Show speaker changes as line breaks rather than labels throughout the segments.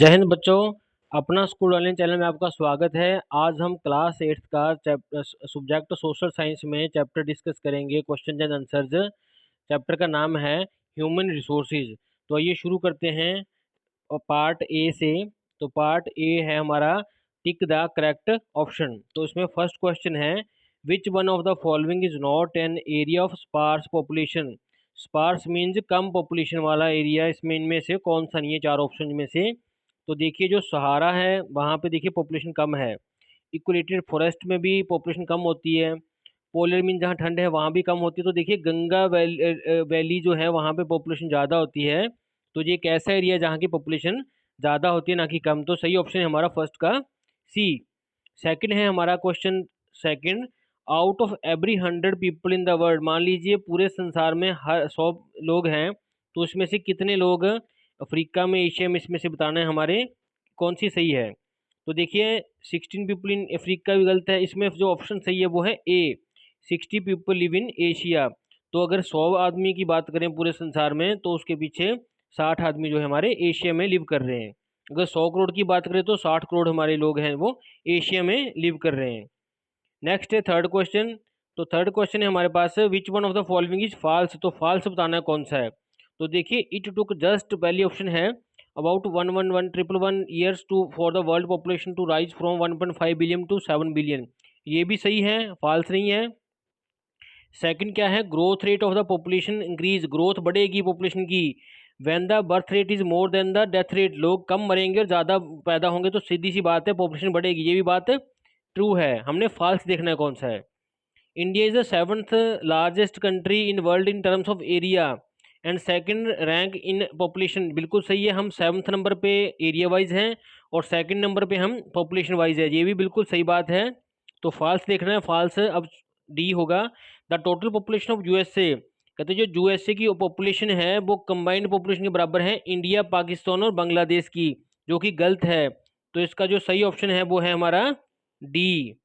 जय हिंद बच्चों। अपना स्कूल ऑनलाइन चैनल में आपका स्वागत है। आज हम क्लास 8th का चैप्टर सब्जेक्ट सोशल साइंस में चैप्टर डिस्कस करेंगे, क्वेश्चन एंड आंसर्स। चैप्टर का नाम है ह्यूमन रिसोर्सेज। तो आइए शुरू करते हैं पार्ट ए से। तो पार्ट ए है हमारा टिक द करेक्ट ऑप्शन। तो इसमें फर्स्ट क्वेश्चन है, which one of the following is not an area of sparse population. Sparse means कम पॉपुलेशन वाला एरिया, इसमें इनमें से कौन सा नहीं है चार ऑप्शन में से। तो देखिए जो सहारा है वहाँ पे देखिए पॉपुलेशन कम है। इक्वेटेड फॉरेस्ट में भी पॉपुलेशन कम होती है। पोलर मीन जहाँ ठंड है वहाँ भी कम होती है। तो देखिए गंगा वैली जो है वहाँ पे पॉपुलेशन ज़्यादा होती है। तो ये एक ऐसा एरिया है जहाँ की पॉपुलेशन ज़्यादा होती है, ना कि कम। तो सही ऑप्शन है हमारा फर्स्ट का सी। सेकंड है हमारा question second, out of every 100 people in the world, मान लीजिए पूरे संसार में हर 100 लोग हैं, तो उसमें से कितने लोग अफ्रीका में, एशिया में, इसमें से बताना है हमारे कौन सी सही है। तो देखिए 16 पीपल इन अफ्रीका भी गलत है, इसमें जो ऑप्शन सही है वो है ए, 60 पीपल लिव इन एशिया। तो अगर 100 आदमी की बात करें पूरे संसार में तो उसके पीछे 60 आदमी जो है हमारे एशिया में लिव कर रहे हैं। अगर 100 करोड़ की बात करें तो 60 करोड़ हमारे लोग हैं वो एशिया में लिव कर रहे हैं। नेक्स्ट है थर्ड क्वेश्चन। तो थर्ड क्वेश्चन है हमारे पास, which one of the following is false. तो फॉल्स बताना है कौन सा है। तो देखिए इट टुक जस्ट, पहली ऑप्शन है about 111 years to for the world population to rise from 1.5 billion to 7 billion, ये भी सही है, फॉल्स नहीं है। सेकंड क्या है, growth rate of the population increase, growth बढ़ेगी पॉपुलेशन की when the birth rate is more than the death rate, लोग कम मरेंगे और ज़्यादा पैदा होंगे तो सीधी सी बात है पॉपुलेशन बढ़ेगी, ये भी बात ट्रू है। हमने फॉल्स देखना है कौन सा है। India is the seventh largest country in world in terms of area and second rank in population, बिल्कुल सही है, हम 7th नंबर पे एरिया वाइज हैं और सेकंड नंबर पे हम पॉपुलेशन वाइज है, ये भी बिल्कुल सही बात है। तो फॉल्स देखना है, फॉल्स अब डी होगा। The total population of USA, कहते हैं जो यूएसए की पॉपुलेशन है वो कंबाइंड पॉपुलेशन के बराबर है इंडिया, पाकिस्तान और बांग्लादेश की, जो कि गलत है। तो इसका जो सही ऑप्शन है वो है हमारा डी।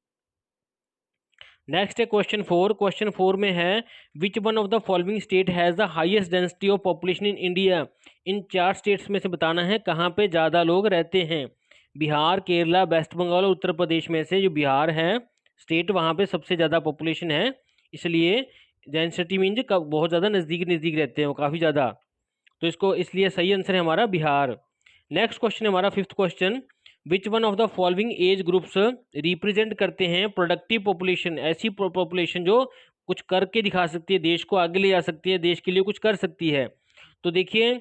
नेक्स्ट है क्वेश्चन फोर। क्वेश्चन फोर में है, which one of the following state has the highest density of population in India. इन चार स्टेट्स में से बताना है कहाँ पे ज़्यादा लोग रहते हैं। बिहार, केरला, वेस्ट बंगाल और उत्तर प्रदेश में से जो बिहार है स्टेट, वहाँ पे सबसे ज़्यादा पॉपुलेशन है, इसलिए डेंसिटी मीन्स बहुत ज़्यादा नज़दीक नज़दीक रहते हैं वो, काफ़ी ज़्यादा। तो इसको इसलिए सही आंसर है हमारा बिहार। नेक्स्ट क्वेश्चन है हमारा fifth question, which one of the following age groups represent करते हैं प्रोडक्टिव पॉपुलेशन, ऐसी पॉपुलेशन जो कुछ करके दिखा सकती है, देश को आगे ले जा सकती है, देश के लिए कुछ कर सकती है। तो देखिए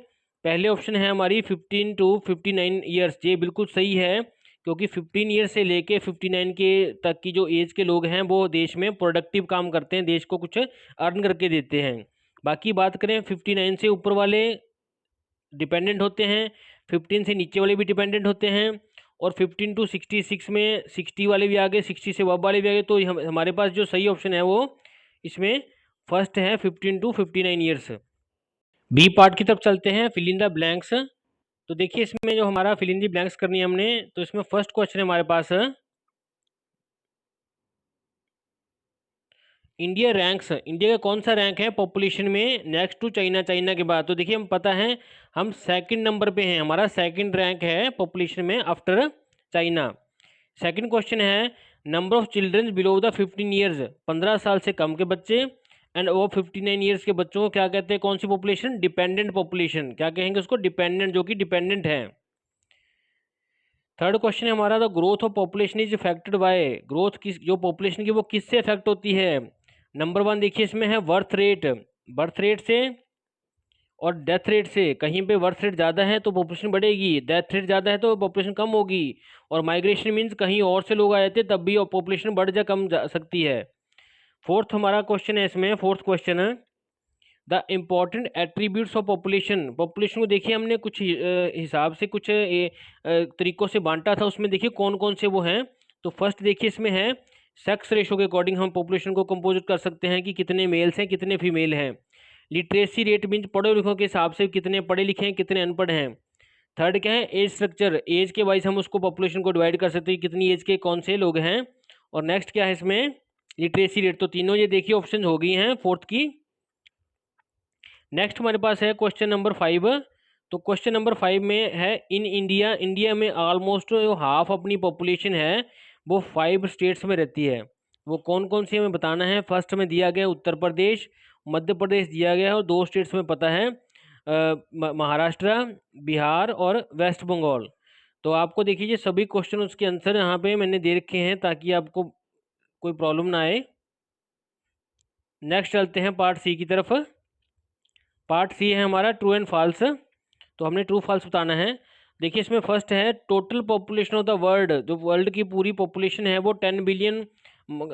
पहले ऑप्शन है हमारी 15 टू 59 ईयर्स, ये बिल्कुल सही है, क्योंकि 15 ईयर से लेके 59 के तक की जो एज के लोग हैं वो देश में प्रोडक्टिव काम करते हैं, देश को कुछ अर्न करके देते हैं। बाकी बात करें 59 से ऊपर वाले डिपेंडेंट होते हैं, 15 से नीचे वाले भी डिपेंडेंट होते हैं, और 15 टू 66 में 60 वाले भी आ गए, 60 से अब वाले भी आ गए। तो हमारे पास जो सही ऑप्शन है वो इसमें फर्स्ट है 15 टू 59 ईयर्स। बी पार्ट की तरफ चलते हैं, फिल इन द ब्लैंक्स। तो देखिए इसमें जो हमारा फिल इन द ब्लैंक्स करनी है हमने, तो इसमें फर्स्ट क्वेश्चन है हमारे पास, इंडिया रैंक्स, इंडिया का कौन सा रैंक है पॉपुलेशन में नेक्स्ट टू चाइना, चाइना के बाद। तो देखिए हम पता है हम सेकंड नंबर पे हैं, हमारा सेकंड रैंक है पॉपुलेशन में आफ्टर चाइना। सेकंड क्वेश्चन है, number of childrens below the 15 years, 15 साल से कम के बच्चे एंड वो 59 ईयर्स के बच्चों को क्या कहते हैं, कौन सी पॉपुलेशन, डिपेंडेंट पॉपुलेशन, क्या कहेंगे उसको, डिपेंडेंट, जो कि डिपेंडेंट है। थर्ड क्वेश्चन है हमारा, the growth of population is affected by, growth किस, जो पॉपुलेशन की वो किससे इफेक्ट होती है। नंबर वन देखिए इसमें है बर्थ रेट, बर्थ रेट से और डेथ रेट से। कहीं पे बर्थ रेट ज़्यादा है तो पॉपुलेशन बढ़ेगी, डेथ रेट ज़्यादा है तो पॉपुलेशन कम होगी, और माइग्रेशन मीन्स कहीं और से लोग आ जाते हैं तब भी पॉपुलेशन बढ़ जा कम जा सकती है। फोर्थ हमारा क्वेश्चन है इसमें, फोर्थ क्वेश्चन है the important attributes of population, population को देखिए हमने कुछ हिसाब से कुछ तरीकों से बांटा था, उसमें देखिए कौन कौन से वो हैं। तो फर्स्ट देखिए इसमें है सेक्स रेशो के अकॉर्डिंग हम पॉपुलेशन को कंपोजिट कर सकते हैं कि कितने मेल्स हैं कितने फीमेल हैं। लिटरेसी रेट मीन्स पढ़े लिखों के हिसाब से कितने पढ़े लिखे हैं कितने अनपढ़ हैं। थर्ड क्या है, एज स्ट्रक्चर, एज के वाइज हम उसको पॉपुलेशन को डिवाइड कर सकते हैं कितनी एज के कौन से लोग हैं। और नेक्स्ट क्या है इसमें, लिटरेसी रेट। तो तीनों ये देखिए ऑप्शन हो गई हैं फोर्थ की। नेक्स्ट हमारे पास है क्वेश्चन नंबर 5, तो क्वेश्चन नंबर 5 में है, इन इंडिया, इंडिया में ऑलमोस्ट जो हाफ अपनी पॉपुलेशन है वो 5 स्टेट्स में रहती है। वो कौन कौन सी हमें बताना है। फर्स्ट में दिया गया उत्तर प्रदेश, मध्य प्रदेश दिया गया है, और 2 स्टेट्स में पता है महाराष्ट्र, बिहार और वेस्ट बंगाल। तो आपको देखिए ये सभी क्वेश्चन उसके आंसर यहाँ पे मैंने दे रखे हैं ताकि आपको कोई प्रॉब्लम ना आए। नेक्स्ट चलते हैं पार्ट सी की तरफ। पार्ट सी है हमारा ट्रू एंड फॉल्स। तो हमने ट्रू फॉल्स बताना है। देखिए इसमें फर्स्ट है, total population of the world, जो वर्ल्ड की पूरी पॉपुलेशन है वो 10 बिलियन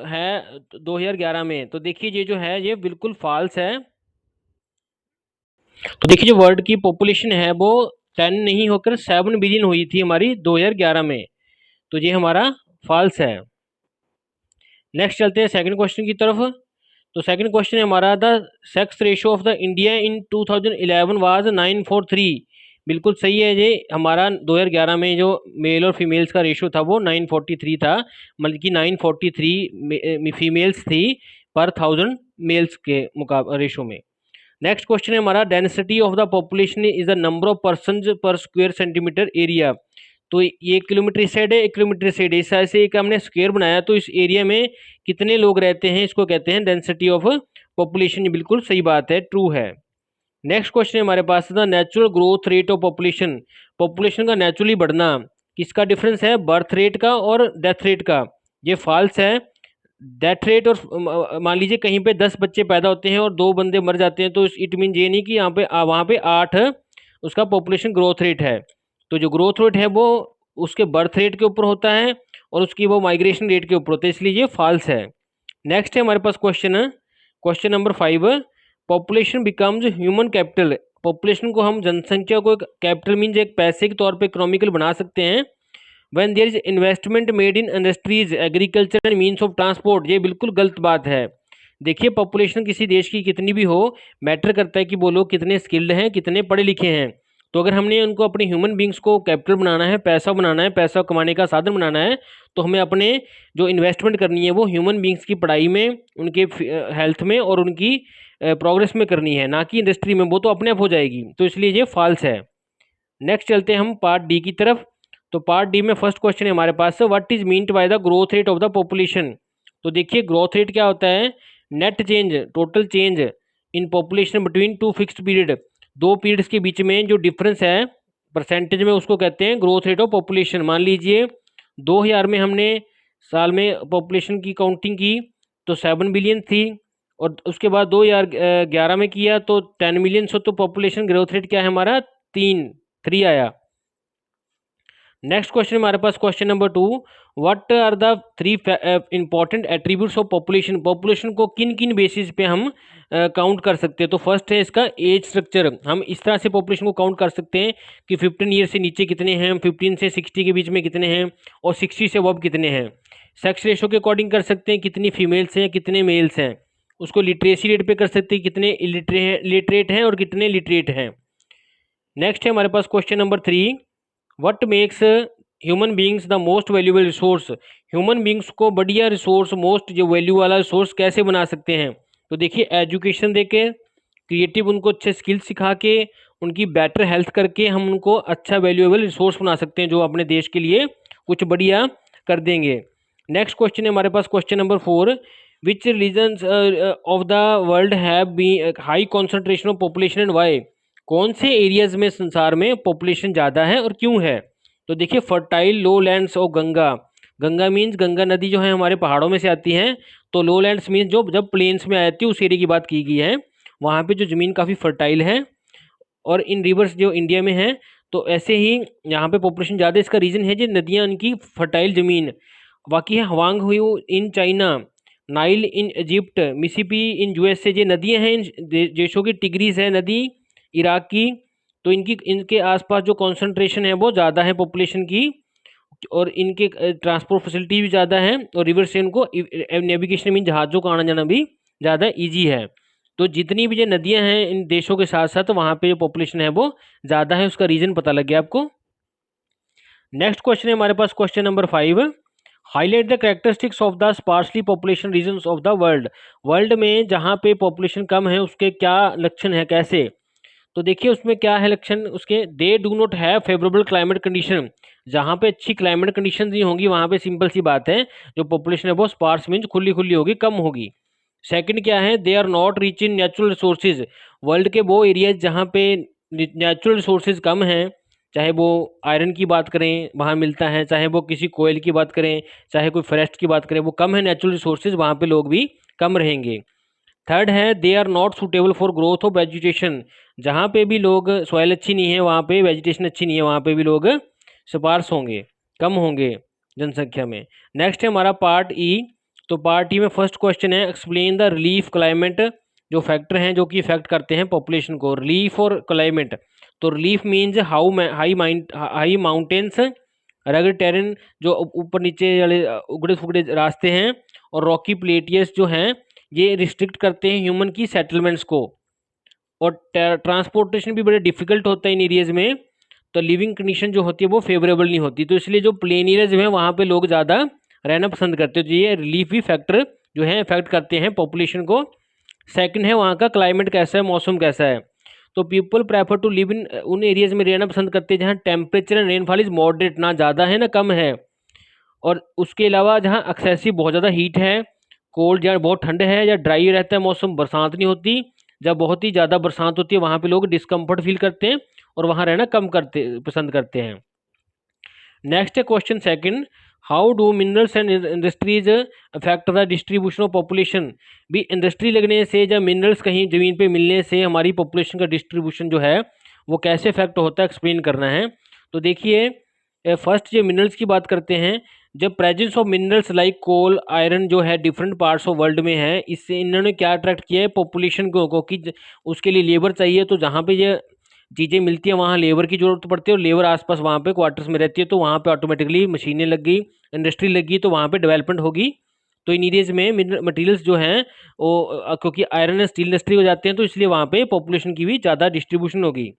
है 2011 में। तो देखिए ये जो है ये बिल्कुल फॉल्स है। तो देखिए जो वर्ल्ड की पॉपुलेशन है वो 10 नहीं होकर 7 बिलियन हुई थी हमारी 2011 में। तो ये हमारा फॉल्स है। नेक्स्ट चलते हैं सेकंड क्वेश्चन की तरफ। तो सेकंड क्वेश्चन है हमारा, the sex ratio of the India in 2011 was 943। बिल्कुल सही है। ये हमारा 2011 में जो मेल और फीमेल्स का रेशियो था वो 943 था, मतलब कि 943 फीमेल्स थी पर 1000 मेल्स के मुकाबले रेशियो में। नेक्स्ट क्वेश्चन है हमारा, density of the population is the number of person पर स्क्वायर सेंटीमीटर एरिया। तो ये 1 किलोमीटर इस साइड है, 1 किलोमीटर इस साइड है, इस साइड से एक हमने स्क्वायर बनाया तो इस एरिया में कितने लोग रहते हैं, इसको कहते हैं डेंसिटी ऑफ पॉपुलेशन। ये बिल्कुल सही बात है, ट्रू है। नेक्स्ट क्वेश्चन है हमारे पास, the natural growth rate of population, population का नेचुरली बढ़ना, किसका डिफरेंस है, बर्थ रेट का और डेथ रेट का। ये फॉल्स है। डेथ रेट और मान लीजिए कहीं पे 10 बच्चे पैदा होते हैं और 2 बंदे मर जाते हैं तो इट मीन ये नहीं कि यहाँ पे वहाँ पे 8 उसका पॉपुलेशन ग्रोथ रेट है। तो जो ग्रोथ रेट है वो उसके बर्थ रेट के ऊपर होता है और उसकी वो माइग्रेशन रेट के ऊपर होता है, इसलिए ये फॉल्स है। नेक्स्ट है हमारे पास question, question number 5, population becomes human capital. Population को हम, जनसंख्या को एक कैपिटल मीन्स एक पैसे के तौर पे इकोनॉमिकल बना सकते हैं when there is investment made in industries, agriculture and means of transport. ये बिल्कुल गलत बात है। देखिए पॉपुलेशन किसी देश की कितनी भी हो, मैटर करता है कि वो लोग कितने स्किल्ड हैं, कितने पढ़े लिखे हैं। तो अगर हमने उनको अपने ह्यूमन बींग्स को कैपिटल बनाना है, पैसा बनाना है, पैसा कमाने का साधन बनाना है, तो हमें अपने जो इन्वेस्टमेंट करनी है वो ह्यूमन बींग्स की पढ़ाई में, उनके हेल्थ में और उनकी प्रोग्रेस में करनी है, ना कि इंडस्ट्री में। वो तो अपने आप हो जाएगी, तो इसलिए ये फॉल्स है। नेक्स्ट चलते हैं हम पार्ट डी की तरफ। तो पार्ट डी में फर्स्ट क्वेश्चन है हमारे पास, what is meant by the growth rate of the population. तो देखिए ग्रोथ रेट क्या होता है, net change, total change in population between 2 fixed period, 2 periods के बीच में जो डिफरेंस है परसेंटेज में, उसको कहते हैं ग्रोथ रेट ऑफ पॉपुलेशन। मान लीजिए 2000 में हमने साल में पॉपुलेशन की काउंटिंग की तो 7 बिलियन थी, और उसके बाद 2011 में किया तो 10 मिलियन। सो तो पॉपुलेशन ग्रोथ रेट क्या है हमारा, 3 आया। नेक्स्ट क्वेश्चन हमारे पास question number 2, what are the 3 important attributes of population. Population को किन किन बेसिस पे हम काउंट कर सकते हैं। तो फर्स्ट है इसका एज स्ट्रक्चर। हम इस तरह से पॉपुलेशन को काउंट कर सकते हैं कि 15 ईयर से नीचे कितने हैं, 15 से 60 के बीच में कितने हैं, और 60 से अबव कितने हैं। सेक्स रेशो के अकॉर्डिंग कर सकते हैं, कितनी फीमेल्स हैं कितने मेल्स हैं। उसको लिटरेसी रेट पे कर सकते हैं, कितने लिटरेट हैं और कितने लिटरेट हैं। नेक्स्ट है हमारे पास question number 3, what makes human beings the most valuable resource. Human beings को बढ़िया रिसोर्स, मोस्ट जो वैल्यू वाला रिसोर्स कैसे बना सकते हैं। तो देखिए एजुकेशन देके, क्रिएटिव उनको अच्छे स्किल्स सिखा के, उनकी बेटर हेल्थ करके हम उनको अच्छा वैल्यूएबल रिसोर्स बना सकते हैं जो अपने देश के लिए कुछ बढ़िया कर देंगे। नेक्स्ट क्वेश्चन है हमारे पास question number 4, which regions of the world have be high concentration of population and why. कौन से एरियाज में संसार में पॉपुलेशन ज़्यादा है और क्यों है। तो देखिए fertile low lands of Ganga, Ganga means Ganga नदी जो है हमारे पहाड़ों में से आती है, तो लो लैंड्स मीन्स जो जब प्लेन्स में आती है उस एरिया की बात की गई है, वहाँ पे जो ज़मीन काफ़ी फर्टाइल है। और इन रिवर्स जो इंडिया में है, तो ऐसे ही यहाँ पे पॉपुलेशन ज़्यादा, इसका रीज़न है जो नदियाँ, उनकी फर्टाइल ज़मीन। बाकी है हवांग हुई in China, Nile in Egypt, Mississippi in USA. ये नदियाँ हैं इन देशों की, टिग्रीज है नदी इराक की। तो इनकी, इनके आसपास जो कॉन्सेंट्रेशन है वो ज़्यादा है पॉपुलेशन की, और इनके ट्रांसपोर्ट फैसिलिटी भी ज़्यादा है, और रिवर से इनको नेविगेशन मीन जहाज़ों का आना जाना भी ज़्यादा ईजी है। तो जितनी भी ये नदियाँ हैं इन देशों के साथ साथ, वहाँ पे जो पॉपुलेशन है वो ज़्यादा है, उसका रीज़न पता लग गया आपको। नेक्स्ट क्वेश्चन है हमारे पास question number 5, highlight the characteristics of the sparsely population regions of the world. World में जहाँ पे पॉपुलेशन कम है उसके क्या लक्षण है, कैसे। तो देखिए उसमें क्या है लक्षण उसके, they do not have favourable climate condition. जहाँ पे अच्छी क्लाइमेट कंडीशन नहीं होंगी वहाँ पे सिंपल सी बात है जो पॉपुलेशन है वो स्पार्स मीन्स खुली खुली होगी, कम होगी। सेकंड क्या है, they are not rich in natural resources. World के वो एरियाज जहाँ पे नेचुरल रिसोर्सेज कम हैं, चाहे वो आयरन की बात करें वहाँ मिलता है, चाहे वो किसी कोयल की बात करें, चाहे कोई फॉरेस्ट की बात करें, वो कम है नेचुरल रिसोर्सेज, वहाँ पे लोग भी कम रहेंगे। थर्ड है, they are not suitable for growth of vegetation. जहाँ पे भी लोग सॉइल अच्छी नहीं है वहाँ पे वेजिटेशन अच्छी नहीं है, वहाँ पे भी लोग स्पार्स होंगे, कम होंगे जनसंख्या में। नेक्स्ट है हमारा पार्ट ई। तो पार्ट ई में फर्स्ट क्वेश्चन है, एक्सप्लेन द रिलीफ क्लाइमेट। जो फैक्टर हैं जो कि इफेक्ट करते हैं पॉपुलेशन को, रिलीफ और क्लाइमेट। तो relief means high mountains, rugged terrain जो ऊपर नीचे वाले उगड़े फुगड़े रास्ते हैं, और रॉकी प्लेटियस जो हैं ये रिस्ट्रिक्ट करते हैं ह्यूमन की सेटलमेंट्स को, और ट्रांसपोर्टेशन भी बड़े डिफिकल्ट होता है इन एरियाज में। तो लिविंग कंडीशन जो होती है वो फेवरेबल नहीं होती, तो इसलिए जो प्लेन एरियाज हैं वहाँ पे लोग ज़्यादा रहना पसंद करते हैं। तो ये रिलीफ भी फैक्टर जो है इफेक्ट करते हैं पॉपुलेशन को। सेकंड है वहाँ का क्लाइमेट कैसा है, मौसम कैसा है। तो people prefer to live in उन एरियाज में रहना पसंद करते हैं जहाँ temperature and rainfall is moderate, ना ज़्यादा है ना कम है। और उसके अलावा जहाँ एक्सेसिव बहुत ज़्यादा हीट है, कोल्ड या बहुत ठंड है, या ड्राई रहता है मौसम, बरसात नहीं होती, जब बहुत ही ज़्यादा बरसात होती है वहाँ पे लोग डिस्कम्फर्ट फील करते हैं और वहाँ रहना कम करते पसंद करते हैं। नेक्स्ट है question second, how do minerals and industries affect the distribution of population. भी इंडस्ट्री लगने से, जब मिनरल्स कहीं ज़मीन पे मिलने से हमारी पॉपुलेशन का डिस्ट्रीब्यूशन जो है वो कैसे इफेक्ट होता है, एक्सप्लेन करना है। तो देखिए फर्स्ट जो मिनरल्स की बात करते हैं, जब presence of minerals like coal iron जो है डिफरेंट पार्ट्स ऑफ वर्ल्ड में है, इससे इन्होंने क्या अट्रैक्ट किया है पॉपुलेशन को कि उसके लिए लेबर चाहिए। तो जहाँ पे ये चीज़ें मिलती हैं वहाँ लेबर की जरूरत पड़ती है, और लेबर आसपास वहाँ पे क्वार्टर्स में रहती है, तो वहाँ पे ऑटोमेटिकली मशीनें लग गई, इंडस्ट्री लग गई, तो वहाँ पे डेवलपमेंट होगी। तो इन एरियाज में मटेरियल्स जो हैं वो क्योंकि आयरन एंड स्टील इंडस्ट्री हो जाते हैं, तो इसलिए वहाँ पे पॉपुलेशन की भी ज़्यादा डिस्ट्रीब्यूशन होगी।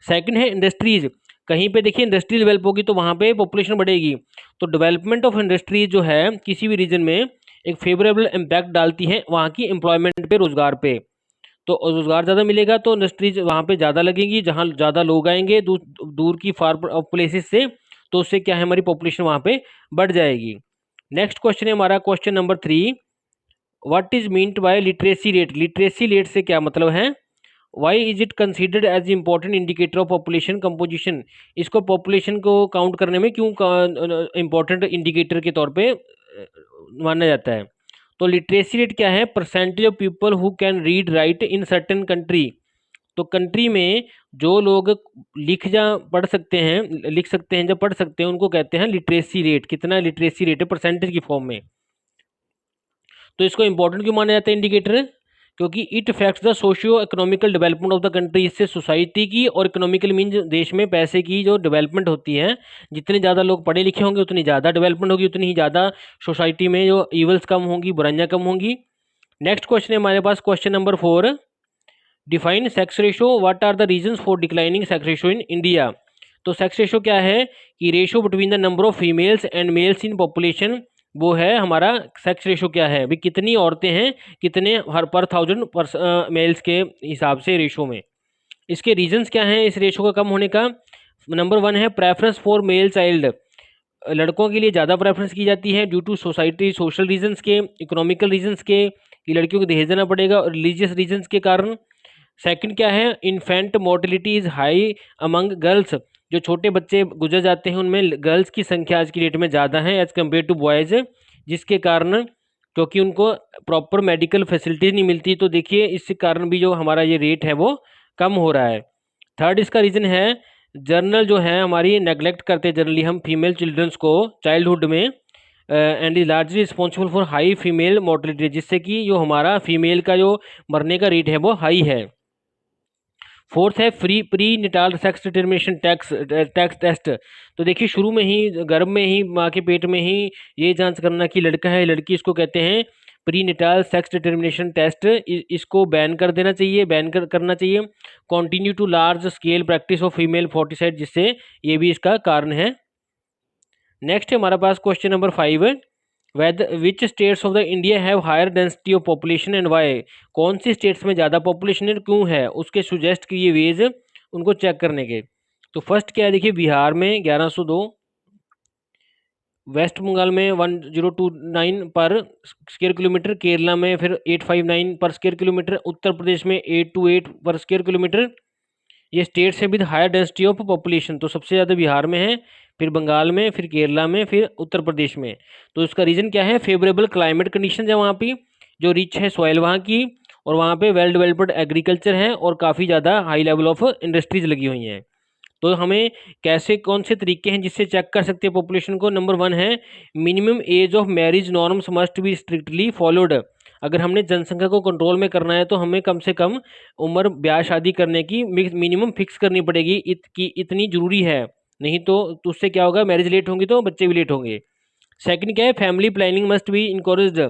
सेकंड है इंडस्ट्रीज, कहीं पे देखिए इंडस्ट्री डेवलप होगी तो वहाँ पे पॉपुलेशन बढ़ेगी। तो डेवलपमेंट ऑफ इंडस्ट्रीज जो है किसी भी रीजन में एक फेवरेबल इम्पैक्ट डालती है वहाँ की एम्प्लॉयमेंट पे, रोजगार पे। तो रोजगार ज़्यादा मिलेगा तो इंडस्ट्रीज वहाँ पे ज़्यादा लगेंगी, जहाँ ज़्यादा लोग आएंगे दूर की फार प्लेसेस से, तो उससे क्या है हमारी पॉपुलेशन वहाँ पे बढ़ जाएगी। नेक्स्ट क्वेश्चन है हमारा question number 3, what is meant by literacy rate. Literacy rate से क्या मतलब है, why is it considered as important indicator of population composition. इसको पॉपुलेशन को काउंट करने में क्यों इंपॉर्टेंट इंडिकेटर के तौर पे माना जाता है। तो लिटरेसी रेट क्या है, percentage of people who can read write in certain country. तो कंट्री में जो लोग पढ़ सकते हैं, लिख सकते हैं, जब पढ़ सकते हैं उनको कहते हैं लिटरेसी रेट। कितना लिटरेसी रेट है, परसेंटेज की फॉर्म में। तो इसको इंपॉर्टेंट क्यों माना जाता है इंडिकेटर, क्योंकि it affects the socio economical development of the country. इससे सोसाइटी की और इकोनॉमिकल मीन देश में पैसे की जो डेवलपमेंट होती है, जितने ज़्यादा लोग पढ़े लिखे होंगे उतनी ज़्यादा डेवलपमेंट होगी, उतनी ही ज़्यादा सोसाइटी में जो ईवल्स कम होंगी, बुराइयाँ कम होंगी। नेक्स्ट क्वेश्चन है हमारे पास question number 4, define sex ratio, what are the reasons for declining sex ratio in India. तो सेक्स रेशो क्या है कि ratio between the number of females and males in population, वो है हमारा सेक्स रेशो। क्या है भाई, कितनी औरतें हैं कितने हर पर 1000 मेल्स के हिसाब से रेशो में। इसके रीजंस क्या हैं इस रेशो का कम होने का। नंबर 1 है प्रेफरेंस फॉर मेल चाइल्ड, लड़कों के लिए ज़्यादा प्रेफरेंस की जाती है due to society social reasons के, इकोनॉमिकल रीजंस के, कि लड़कियों को दहेज देना पड़ेगा, और रिलीजियस रीजंस के कारण। सेकंड क्या है, infant mortality is high among girls, जो छोटे बच्चे गुजर जाते हैं उनमें गर्ल्स की संख्या आज की डेट में ज़्यादा है एज़ कम्पेयर टू बॉयज़, जिसके कारण क्योंकि उनको प्रॉपर मेडिकल फैसिलिटीज़ नहीं मिलती, तो देखिए इस कारण भी जो हमारा ये रेट है वो कम हो रहा है। थर्ड इसका रीज़न है जर्नल जो है हमारी नेग्लेक्ट करते हैं जनरली हम फीमेल चिल्ड्रंस को चाइल्डहुड में, and is largely responsible for high female mortality, जिससे कि जो हमारा फीमेल का जो मरने का रेट है वो हाई है। फोर्थ है free prenatal sex determination tax test. तो देखिए शुरू में ही गर्भ में ही माँ के पेट में ही ये जांच करना कि लड़का है लड़की, इसको कहते हैं prenatal sex determination test. इसको बैन कर देना चाहिए, करना चाहिए। Continue to large scale practice of female foeticide, जिससे ये भी इसका कारण है। नेक्स्ट है हमारे पास question number 5, whether which states of the India have higher density of population and why, कौन सी स्टेट्स में ज़्यादा पॉपुलेशन है क्यों है, उसके सुजेस्ट किए वेज उनको चेक करने के। तो फर्स्ट क्या है देखिए, बिहार में 1102, वेस्ट बंगाल में 1029 पर स्क्वायर किलोमीटर, केरला में फिर 859 पर स्क्वायर किलोमीटर, उत्तर प्रदेश में 828 पर स्क्वायर किलोमीटर। ये स्टेट्स हैं with higher density of population, तो सबसे ज़्यादा बिहार में है, फिर बंगाल में, फिर केरला में, फिर उत्तर प्रदेश में। तो इसका रीज़न क्या है, फेवरेबल क्लाइमेट कंडीशन है वहाँ पे, जो रिच है सॉइल वहाँ की, और वहाँ पे वेल डेवलप्ड एग्रीकल्चर है, और काफ़ी ज़्यादा हाई लेवल ऑफ इंडस्ट्रीज लगी हुई हैं। तो हमें कैसे, कौन से तरीके हैं जिससे चेक कर सकते हैं पॉपुलेशन को। नंबर 1 है minimum age of marriage norms must be strictly followed. अगर हमने जनसंख्या को कंट्रोल में करना है तो हमें कम से कम उम्र ब्याह शादी करने की मिनिमम फिक्स करनी पड़ेगी, इतनी जरूरी है, नहीं तो उससे क्या होगा, मैरिज लेट होंगी तो बच्चे भी लेट होंगे। सेकंड क्या है, family planning must be encouraged,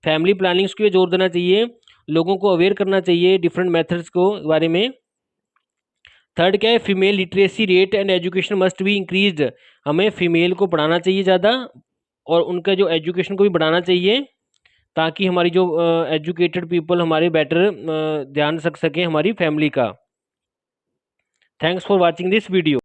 family planning के लिए जोर देना चाहिए, लोगों को अवेयर करना चाहिए डिफरेंट मेथड्स को बारे में। थर्ड क्या है, female literacy rate and education must be increased, हमें फीमेल को पढ़ाना चाहिए ज़्यादा, और उनका जो एजुकेशन को भी बढ़ाना चाहिए, ताकि हमारी जो एजुकेटेड पीपल हमारे बेटर ध्यान रख सकें हमारी फैमिली का। Thanks for watching this video.